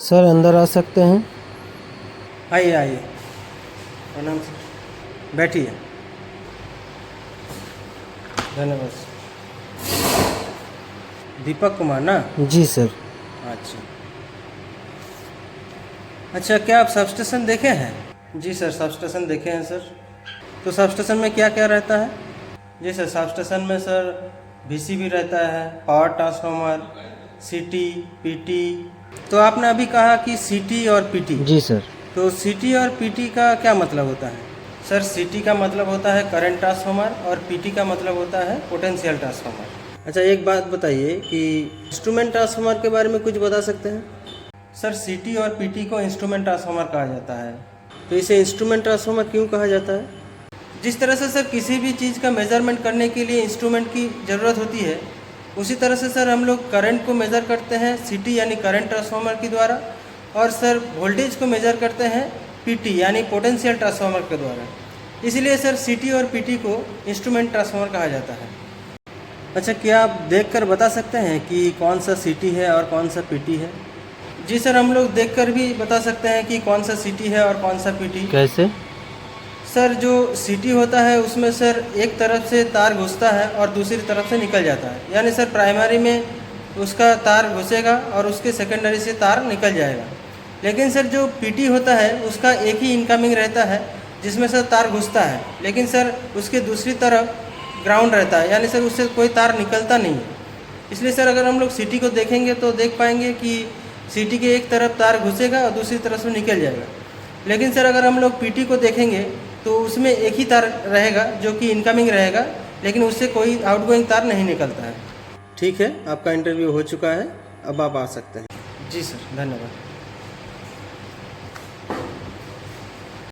Sir अंदर आ सकते हैं? आइए आइए, प्रणाम सर, बैठिए। धन्यवाद सर। दीपक कुमार ना? जी सर। अच्छा अच्छा, क्या आप सब स्टेशन देखे हैं? जी सर, सब स्टेशन देखे हैं सर। तो सब स्टेशन में क्या क्या रहता है? जी सर, सब स्टेशन में सर VCB रहता है, पावर ट्रांसफार्मर, CT, PT। तो आपने अभी कहा कि CT और PT। जी सर। तो CT और PT का क्या मतलब होता है? सर CT का मतलब होता है करंट ट्रांसफार्मर और PT का मतलब होता है पोटेंशियल ट्रांसफार्मर। अच्छा, एक बात बताइए कि इंस्ट्रूमेंट ट्रांसफार्मर के बारे में कुछ बता सकते हैं? सर CT और PT को इंस्ट्रूमेंट ट्रांसफार्मर कहा जाता है। तो इसे इंस्ट्रूमेंट ट्रांसफार्मर क्यों कहा जाता है? जिस तरह से सर किसी भी चीज़ का मेज़रमेंट करने के लिए इंस्ट्रूमेंट की ज़रूरत होती है, उसी तरह से सर हम लोग करंट को मेज़र करते हैं CT यानी करंट ट्रांसफार्मर के द्वारा, और सर वोल्टेज को मेज़र करते हैं PT यानी पोटेंशियल ट्रांसफार्मर के द्वारा। इसलिए सर CT और PT को इंस्ट्रूमेंट ट्रांसफार्मर कहा जाता है। अच्छा, क्या आप देखकर बता सकते हैं कि कौन सा CT है और कौन सा PT है? जी सर, हम लोग देखकर भी बता सकते हैं कि कौन सा CT है और कौन सा PT। कैसे? सर जो CT होता है उसमें सर एक तरफ से तार घुसता है और दूसरी तरफ से निकल जाता है, यानी सर प्राइमरी में उसका तार घुसेगा और उसके सेकेंडरी से तार निकल जाएगा। लेकिन सर जो PT होता है उसका एक ही इनकमिंग रहता है जिसमें सर तार घुसता है, लेकिन सर उसके दूसरी तरफ ग्राउंड रहता है, यानी सर उससे कोई तार निकलता नहीं है। इसलिए सर अगर हम लोग CT को देखेंगे तो देख पाएंगे कि CT के एक तरफ तार घुसेगा और दूसरी तरफ से निकल जाएगा। लेकिन सर अगर हम लोग PT को देखेंगे तो उसमें एक ही तार रहेगा जो कि इनकमिंग रहेगा, लेकिन उससे कोई आउटगोइंग तार नहीं निकलता है। ठीक है, आपका इंटरव्यू हो चुका है, अब आप आ सकते हैं। जी सर, धन्यवाद।